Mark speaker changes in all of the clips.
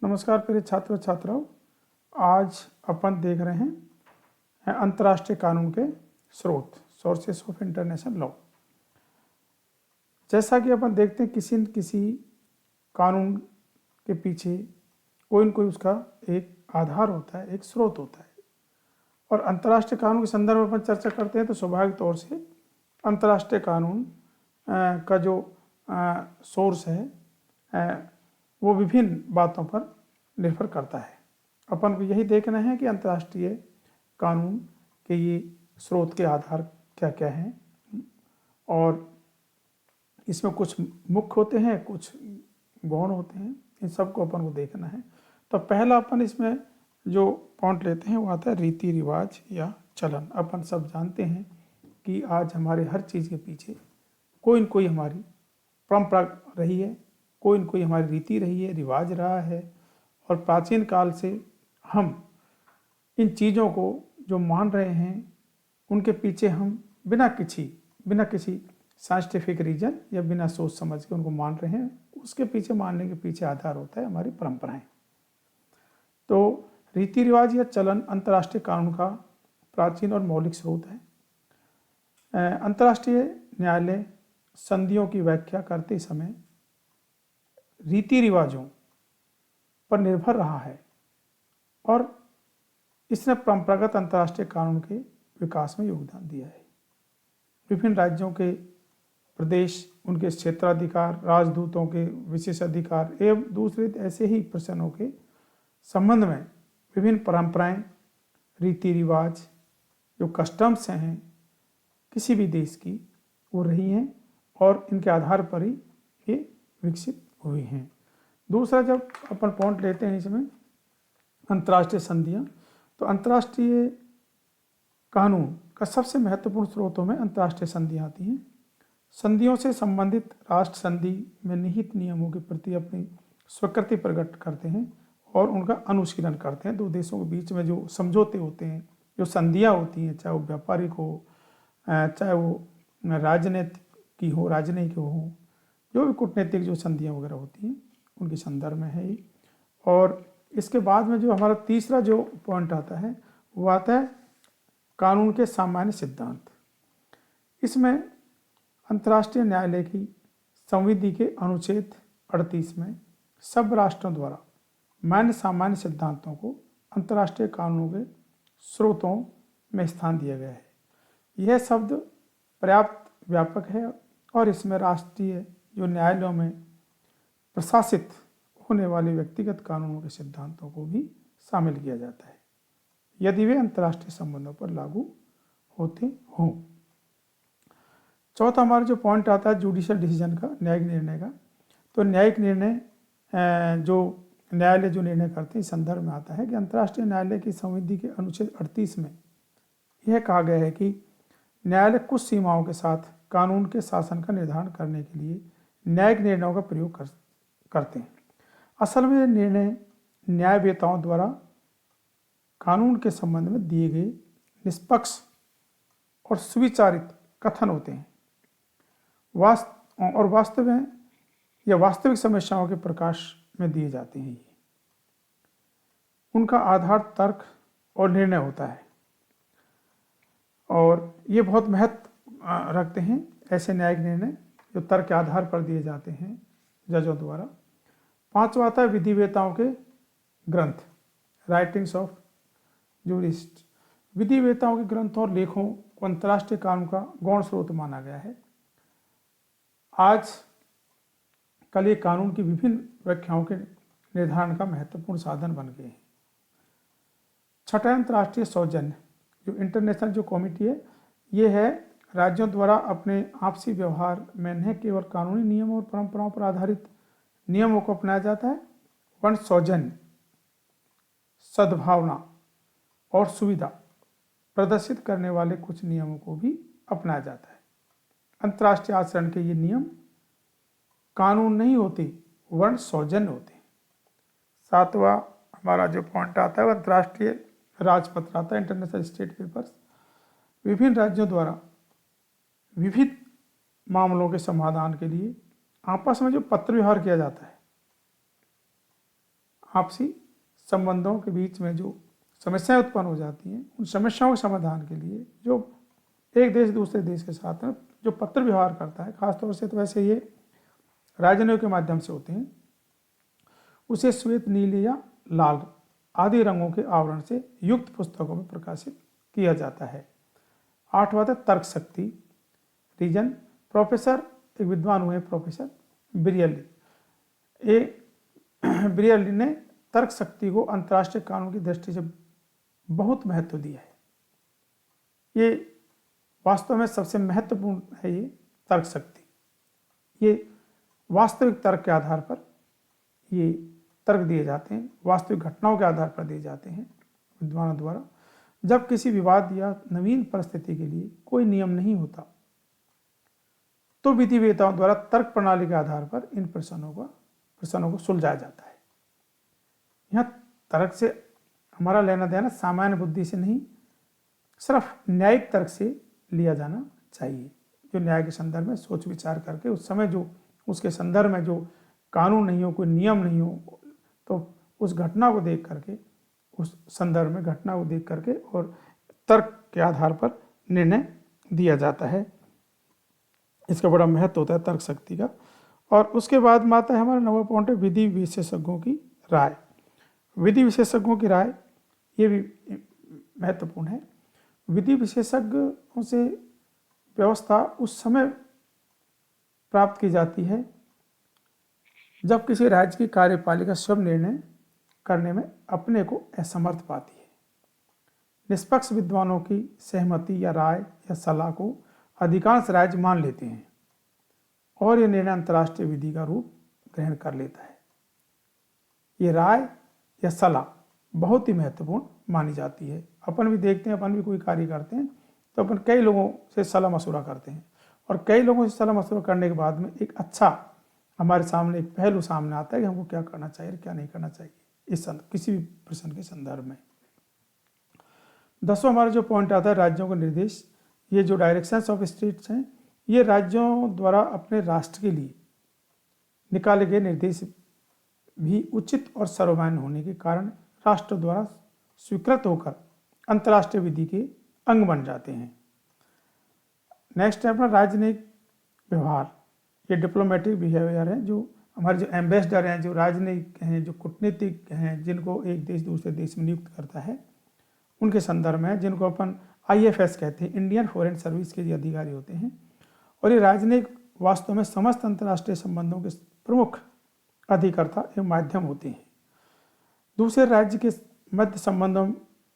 Speaker 1: नमस्कार प्रिय छात्र छात्राओं, आज अपन देख रहे हैं अंतर्राष्ट्रीय कानून के स्रोत, सोर्सेस ऑफ इंटरनेशनल लॉ। जैसा कि अपन देखते हैं किसी न किसी कानून के पीछे कोई न कोई उसका एक आधार होता है, एक स्रोत होता है। और अंतर्राष्ट्रीय कानून के संदर्भ में अपन चर्चा करते हैं तो स्वाभाविक तौर से अंतर्राष्ट्रीय कानून का जो सोर्स है वो विभिन्न बातों पर निर्भर करता है। अपन को यही देखना है कि अंतर्राष्ट्रीय कानून के ये स्रोत के आधार क्या क्या हैं और इसमें कुछ मुख्य होते हैं, कुछ गौण होते हैं, इन सबको अपन को देखना है। तो पहला अपन इसमें जो पॉइंट लेते हैं वो आता है रीति रिवाज या चलन। अपन सब जानते हैं कि आज हमारे हर चीज़ के पीछे कोई न कोई हमारी परंपरा रही है, कोई न कोई हमारी रीति रही है, रिवाज रहा है। और प्राचीन काल से हम इन चीज़ों को जो मान रहे हैं उनके पीछे हम बिना किसी साइंटिफिक रीजन या बिना सोच समझ के उनको मान रहे हैं। उसके पीछे मानने के पीछे आधार होता है हमारी परंपराएं। तो रीति रिवाज या चलन अंतर्राष्ट्रीय कानून का प्राचीन और मौलिक स्रोत है। अंतर्राष्ट्रीय न्यायालय संधियों की व्याख्या करते समय रीति रिवाजों पर निर्भर रहा है और इसने परंपरागत अंतर्राष्ट्रीय कानून के विकास में योगदान दिया है। विभिन्न राज्यों के प्रदेश, उनके क्षेत्राधिकार, राजदूतों के विशेष अधिकार एवं दूसरे ऐसे ही प्रश्नों के संबंध में विभिन्न परंपराएं, रीति रिवाज, जो कस्टम्स हैं किसी भी देश की, वो रही हैं और इनके आधार पर ही ये विकसित हुई हैं। दूसरा, जब अपन पॉइंट लेते हैं इसमें अंतर्राष्ट्रीय संधियां, तो अंतर्राष्ट्रीय कानून का सबसे महत्वपूर्ण स्रोतों में अंतर्राष्ट्रीय संधियां आती हैं। संधियों से संबंधित राष्ट्र संधि में निहित नियमों के प्रति अपनी स्वीकृति प्रकट करते हैं और उनका अनुशीलन करते हैं। दो देशों के बीच में जो समझौते होते हैं, जो संधियां होती हैं, चाहे वो व्यापारिक हो, चाहे वो राजनीतिक की हो, राजनयिक हो, जो भी कूटनीतिक जो संधियां वगैरह होती हैं उनके संदर्भ में है। और इसके बाद में जो हमारा तीसरा जो पॉइंट आता है वो आता है कानून के सामान्य सिद्धांत। इसमें अंतर्राष्ट्रीय न्यायालय की संविधि के अनुच्छेद 38 में सब राष्ट्रों द्वारा मान्य सामान्य सिद्धांतों को अंतर्राष्ट्रीय कानूनों के स्रोतों में स्थान दिया गया है। यह शब्द पर्याप्त व्यापक है और इसमें राष्ट्रीय जो न्यायालयों में प्रशासित होने वाले व्यक्तिगत कानूनों के सिद्धांतों को भी शामिल किया जाता है यदि वे अंतर्राष्ट्रीय संबंधों पर लागू होते हों। चौथा हमारा जो पॉइंट आता है जुडिशियल डिसीजन का, न्यायिक निर्णय का। तो न्यायिक निर्णय जो न्यायालय जो निर्णय करते हैं इस संदर्भ में आता है कि अंतर्राष्ट्रीय न्यायालय की संविधि के अनुच्छेद 38 में यह कहा गया है कि न्यायालय कुछ सीमाओं के साथ कानून के शासन का निर्धारण करने के लिए न्यायिक निर्णयों का प्रयोग करते हैं। असल में निर्णय न्यायवेताओं द्वारा कानून के संबंध में दिए गए निष्पक्ष और सुविचारित कथन होते हैं और वास्तविक समस्याओं के प्रकाश में दिए जाते हैं। उनका आधार तर्क और निर्णय होता है और ये बहुत महत्व रखते हैं ऐसे न्यायिक निर्णय जो तर्क के आधार पर दिए जाते हैं जजों द्वारा। पांचवा आता है विधिवेताओं के ग्रंथ, राइटिंग्स ऑफ जूरिस्ट। विधिवेताओं के ग्रंथों और लेखों को अंतर्राष्ट्रीय कानून का गौण स्रोत माना गया है। आज कल ये कानून की विभिन्न व्याख्याओं के निर्धारण का महत्वपूर्ण साधन बन गए हैं। छठा अंतर्राष्ट्रीय सौजन्य, जो इंटरनेशनल जो कमेटी है, ये है राज्यों द्वारा अपने आपसी व्यवहार में न केवल कानूनी नियमों और परंपराओं पर आधारित नियमों को अपनाया जाता है, वरन सौजन्य, सद्भावना और सुविधा प्रदर्शित करने वाले कुछ नियमों को भी अपनाया जाता है। अंतर्राष्ट्रीय आचरण के ये नियम कानून नहीं होते, वरन सौजन्य होते हैं। सातवां हमारा जो पॉइंट आता है वो अंतर्राष्ट्रीय राजपत्र आता है, इंटरनेशनल स्टेट पेपर्स। विभिन्न राज्यों द्वारा विविध मामलों के समाधान के लिए आपस में जो पत्र व्यवहार किया जाता है, आपसी संबंधों के बीच में जो समस्याएं उत्पन्न हो जाती हैं, उन समस्याओं के समाधान के लिए जो एक देश दूसरे देश के साथ में जो पत्र व्यवहार करता है, खासतौर से तो वैसे ये राजनयिक के माध्यम से होते हैं, उसे श्वेत, नीले या लाल आदि रंगों के आवरण से युक्त पुस्तकों में प्रकाशित किया जाता है। 8वां था तर्क शक्ति। रीजन, प्रोफेसर एक विद्वान हुए प्रोफेसर ब्रियरली ने तर्क शक्ति को अंतर्राष्ट्रीय कानून की दृष्टि से बहुत महत्व दिया है। ये वास्तव में सबसे महत्वपूर्ण है, ये तर्क शक्ति। ये वास्तविक तर्क के आधार पर ये तर्क दिए जाते हैं, वास्तविक घटनाओं के आधार पर दिए जाते हैं विद्वानों द्वारा। जब किसी विवाद या नवीन परिस्थिति के लिए कोई नियम नहीं होता, तो विधिवेताओं द्वारा तर्क प्रणाली के आधार पर इन प्रश्नों को सुलझाया जाता है। यहाँ तर्क से हमारा लेना देना सामान्य बुद्धि से नहीं, सिर्फ न्यायिक तर्क से लिया जाना चाहिए, जो न्याय के संदर्भ में सोच विचार करके उस समय जो उसके संदर्भ में जो कानून नहीं हो, कोई नियम नहीं हो, तो उस घटना को देख करके, उस संदर्भ में घटना को देख करके और तर्क के आधार पर निर्णय दिया जाता है। इसका बड़ा महत्व होता है तर्क शक्ति का। और उसके बाद में आता है हमारा 9वां पॉइंट है विधि विशेषज्ञों की राय। विधि विशेषज्ञों की राय ये भी महत्वपूर्ण है। विधि विशेषज्ञों से व्यवस्था उस समय प्राप्त की जाती है जब किसी राज्य की कार्यपालिका स्वयं निर्णय करने में अपने को असमर्थ पाती है। निष्पक्ष विद्वानों की सहमति या राय या सलाह को अधिकांश राज्य मान लेते हैं और यह निर्णय अंतर्राष्ट्रीय विधि का रूप ग्रहण कर लेता है। ये राय या सलाह बहुत ही महत्वपूर्ण मानी जाती है। अपन भी देखते हैं, अपन भी कोई कार्य करते हैं तो अपन कई लोगों से सलाह मशवरा करते हैं और कई लोगों से सलाह मशवरा करने के बाद में एक अच्छा हमारे सामने एक पहलू सामने आता है कि हमको क्या करना चाहिए और क्या नहीं करना चाहिए इस किसी भी प्रश्न के संदर्भ में। 10वां हमारा जो पॉइंट आता है राज्यों का निर्देश। ये जो डायरेक्शंस ऑफ स्टेट्स हैं, ये राज्यों द्वारा अपने राष्ट्र के लिए निकाले गए निर्देश भी उचित और सर्वमान्य होने के कारण राष्ट्र द्वारा स्वीकृत होकर अंतर्राष्ट्रीय विधि के अंग बन जाते हैं। नेक्स्ट है अपना राजनयिक व्यवहार। ये डिप्लोमेटिक बिहेवियर है, जो हमारे जो एम्बेसडर हैं, जो राजनयिक हैं, जो कूटनीतिक हैं, जिनको एक देश दूसरे देश में नियुक्त करता है, उनके संदर्भ में, जिनको अपन IFS कहते हैं, इंडियन फॉरेन सर्विस के अधिकारी होते हैं। और ये राजनयिक वास्तव में समस्त अंतर्राष्ट्रीय संबंधों के प्रमुख अधिकर्ता एवं माध्यम होते हैं। दूसरे राज्य के मध्य संबंधों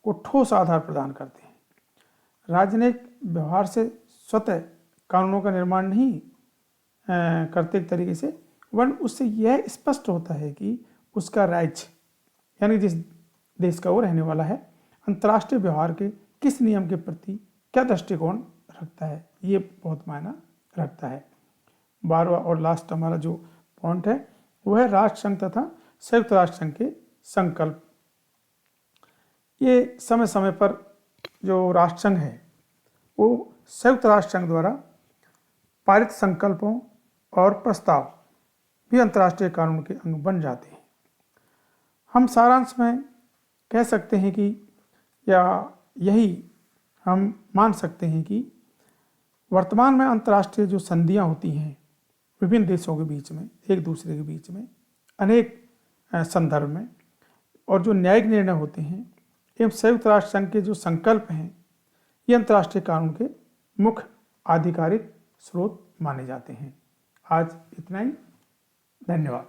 Speaker 1: को ठोस आधार प्रदान करते हैं। राजनयिक व्यवहार से स्वतः कानूनों का निर्माण नहीं करते एक तरीके से, वरन उससे यह स्पष्ट होता है कि उसका राज्य यानी जिस देश का वो रहने वाला है अंतर्राष्ट्रीय व्यवहार के किस नियम के प्रति क्या दृष्टिकोण रखता है, ये बहुत मायना रखता है। 12वां और लास्ट हमारा जो पॉइंट है वो है राष्ट्र संघ तथा संयुक्त राष्ट्र संघ के संकल्प। ये समय समय पर जो राष्ट्र संघ है वो संयुक्त राष्ट्र संघ द्वारा पारित संकल्पों और प्रस्ताव भी अंतर्राष्ट्रीय कानून के अंग बन जाते हैं। हम सारांश में कह सकते हैं कि या यही हम मान सकते हैं कि वर्तमान में अंतर्राष्ट्रीय जो संधियां होती हैं विभिन्न देशों के बीच में, एक दूसरे के बीच में, अनेक संदर्भ में, और जो न्यायिक निर्णय होते हैं एवं संयुक्त राष्ट्र संघ के जो संकल्प हैं, ये अंतर्राष्ट्रीय कानून के मुख्य आधिकारिक स्रोत माने जाते हैं। आज इतना ही, धन्यवाद।